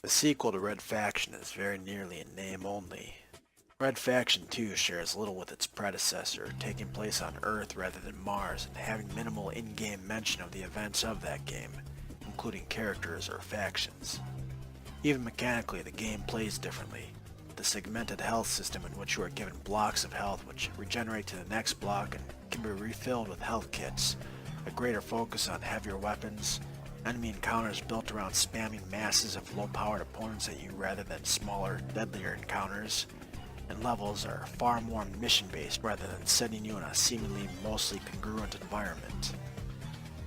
The sequel to Red Faction is very nearly in name only. Red Faction 2 shares little with its predecessor, taking place on Earth rather than Mars and having minimal in-game mention of the events of that game, including characters or factions. Even mechanically, the game plays differently, with the segmented health system in which you are given blocks of health which regenerate to the next block and can be refilled with health kits, a greater focus on heavier weapons, enemy encounters built around spamming masses of low-powered opponents at you rather than smaller, deadlier encounters, and levels are far more mission-based rather than setting you in a seemingly mostly congruent environment.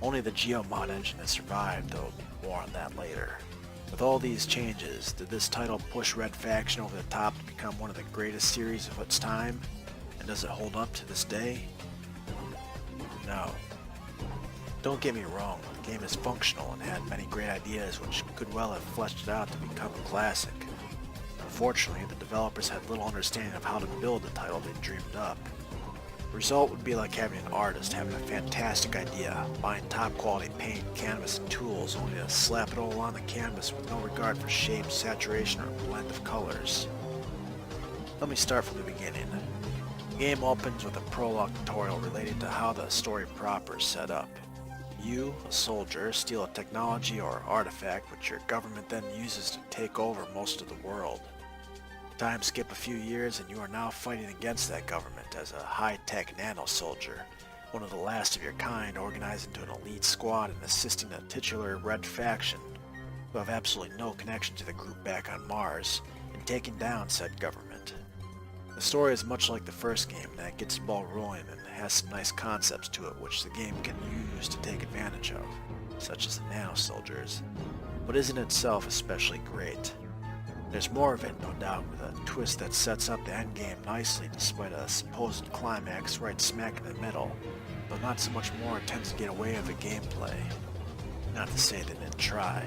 Only the GeoMod engine has survived, though more on that later. With all these changes, did this title push Red Faction over the top to become one of the greatest series of its time? And does it hold up to this day? No. Don't get me wrong, the game is functional and had many great ideas which could well have fleshed it out to become a classic. Unfortunately, the developers had little understanding of how to build the title they dreamed up. The result would be like having an artist having a fantastic idea, buying top quality paint, canvas, and tools only to slap it all on the canvas with no regard for shape, saturation, or blend of colors. Let me start from the beginning. The game opens with a prologue tutorial related to how the story proper is set up. You, a soldier, steal a technology or artifact which your government then uses to take over most of the world. Time skip a few years and you are now fighting against that government as a high-tech nano-soldier, one of the last of your kind organized into an elite squad and assisting the titular Red Faction, who have absolutely no connection to the group back on Mars, in taking down said government. The story is much like the first game in that it gets the ball rolling and has some nice concepts to it which the game can use to take advantage of, such as the nano-soldiers, but isn't itself especially great. There's more of it, no doubt, with a twist that sets up the endgame nicely despite a supposed climax right smack in the middle, though not so much more attempts to get away with the gameplay. Not to say they didn't try.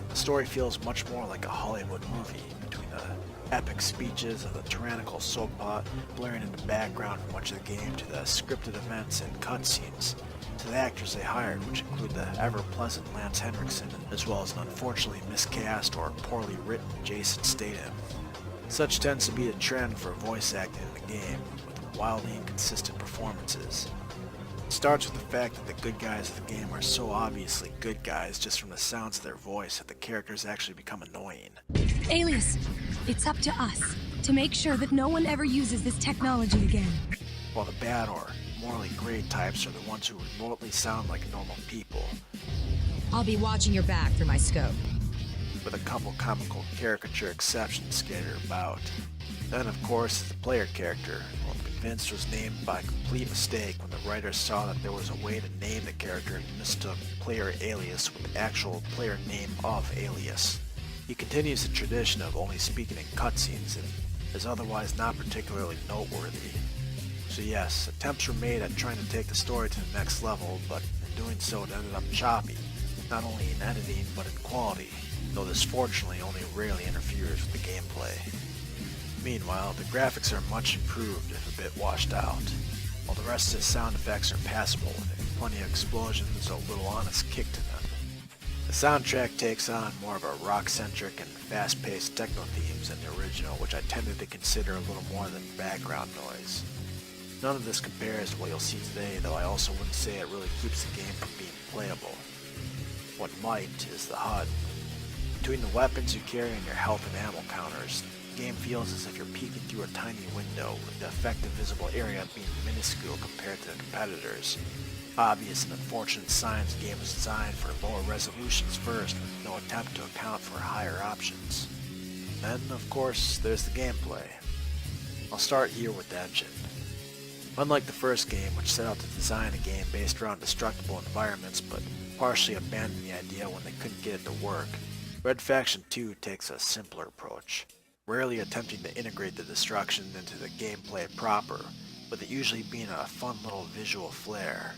The story feels much more like a Hollywood movie, between the epic speeches of the tyrannical soapbot blaring in the background for much of the game to the scripted events and cutscenes, to the actors they hired, which include the ever-pleasant Lance Henriksen, as well as an unfortunately miscast or poorly written Jason Statham. Such tends to be the trend for voice acting in the game, with wildly inconsistent performances. It starts with the fact that the good guys of the game are so obviously good guys just from the sounds of their voice that the characters actually become annoying. Alias, it's up to us to make sure that no one ever uses this technology again. While the bad or morally gray types are the ones who remotely sound like normal people, I'll be watching your back through my scope. with a couple comical caricature exceptions scattered about. Then, of course, is the player character, who I'm convinced was named by complete mistake when the writers saw that there was a way to name the character and mistook player alias with the actual player name of alias. He continues the tradition of only speaking in cutscenes and is otherwise not particularly noteworthy. So yes, attempts were made at trying to take the story to the next level, but in doing so it ended up choppy, not only in editing but in quality, though this fortunately only rarely interferes with the gameplay. Meanwhile, the graphics are much improved if a bit washed out, while the rest of the sound effects are passable with plenty of explosions, a little honest kick to them. The soundtrack takes on more of a rock-centric and fast-paced techno themes than the original, which I tended to consider a little more than background noise. None of this compares to what you'll see today, though I also wouldn't say it really keeps the game from being playable. What might is the HUD. Between the weapons you carry and your health and ammo counters, the game feels as if you're peeking through a tiny window, with the effective visible area being minuscule compared to the competitors. Obvious and unfortunate signs the game was designed for lower resolutions first, with no attempt to account for higher options. Then, of course, there's the gameplay. I'll start here with the engine. Unlike the first game, which set out to design a game based around destructible environments but partially abandoned the idea when they couldn't get it to work, Red Faction 2 takes a simpler approach, rarely attempting to integrate the destruction into the gameplay proper, with it usually being a fun little visual flair.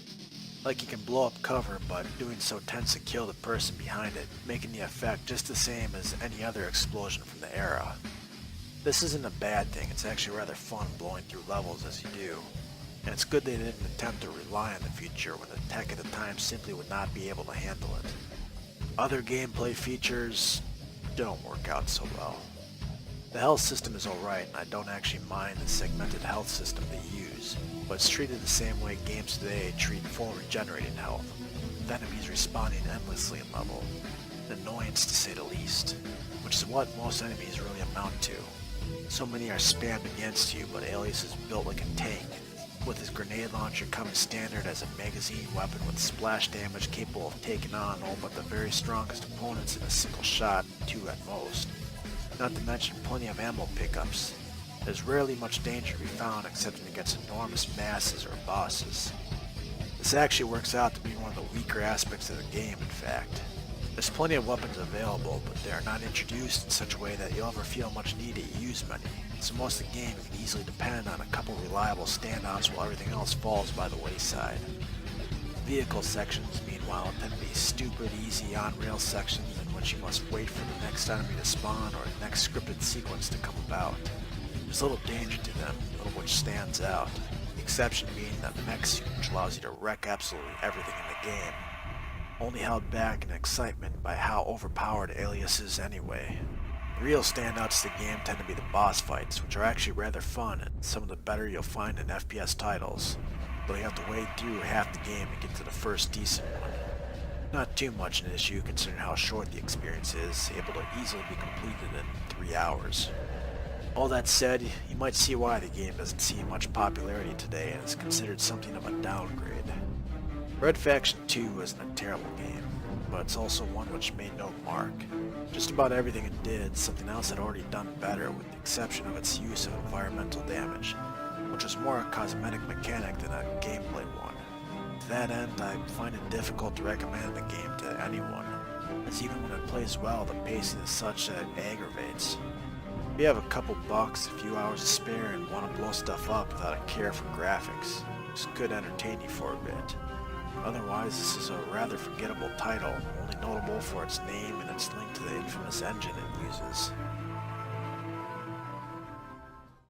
Like you can blow up cover, but doing so tends to kill the person behind it, making the effect just the same as any other explosion from the era. This isn't a bad thing, it's actually rather fun blowing through levels as you do, and it's good they didn't attempt to rely on the future when the tech at the time simply would not be able to handle it. Other gameplay features, don't work out so well. The health system is alright, and I don't actually mind the segmented health system they use, but it's treated the same way games today treat full regenerating health, with enemies respawning endlessly in level. An annoyance to say the least, which is what most enemies really amount to. So many are spammed against you, but Alias is built like a tank, with his grenade launcher coming standard as a magazine weapon with splash damage capable of taking on all but the very strongest opponents in a single shot, 2 at most. Not to mention plenty of ammo pickups. There's rarely much danger to be found except against enormous masses or bosses. This actually works out to be one of the weaker aspects of the game, in fact. There's plenty of weapons available, but they are not introduced in such a way that you'll ever feel much need to use many, so most of the game can easily depend on a couple reliable standouts while everything else falls by the wayside. Vehicle sections, meanwhile, tend to be stupid, easy on-rail sections in which you must wait for the next enemy to spawn or the next scripted sequence to come about. There's little danger to them, little which stands out, the exception being that mech suit, which allows you to wreck absolutely everything in the game, only held back in excitement by how overpowered Alias is anyway. The real standouts to the game tend to be the boss fights, which are actually rather fun and some of the better you'll find in FPS titles, though you have to wade through half the game to get to the first decent one. Not too much an issue considering how short the experience is, able to easily be completed in 3 hours. All that said, you might see why the game doesn't see much popularity today and is considered something of a downgrade. Red Faction 2 isn't a terrible game, but it's also one which made no mark. Just about everything it did, something else had already done better with the exception of its use of environmental damage, which was more a cosmetic mechanic than a gameplay one. To that end, I find it difficult to recommend the game to anyone, as even when it plays well, the pacing is such that it aggravates. If you have a couple bucks, a few hours to spare, and want to blow stuff up without a care for graphics, this could entertain you for a bit. Otherwise, this is a rather forgettable title, only notable for its name and its link to the infamous engine it uses.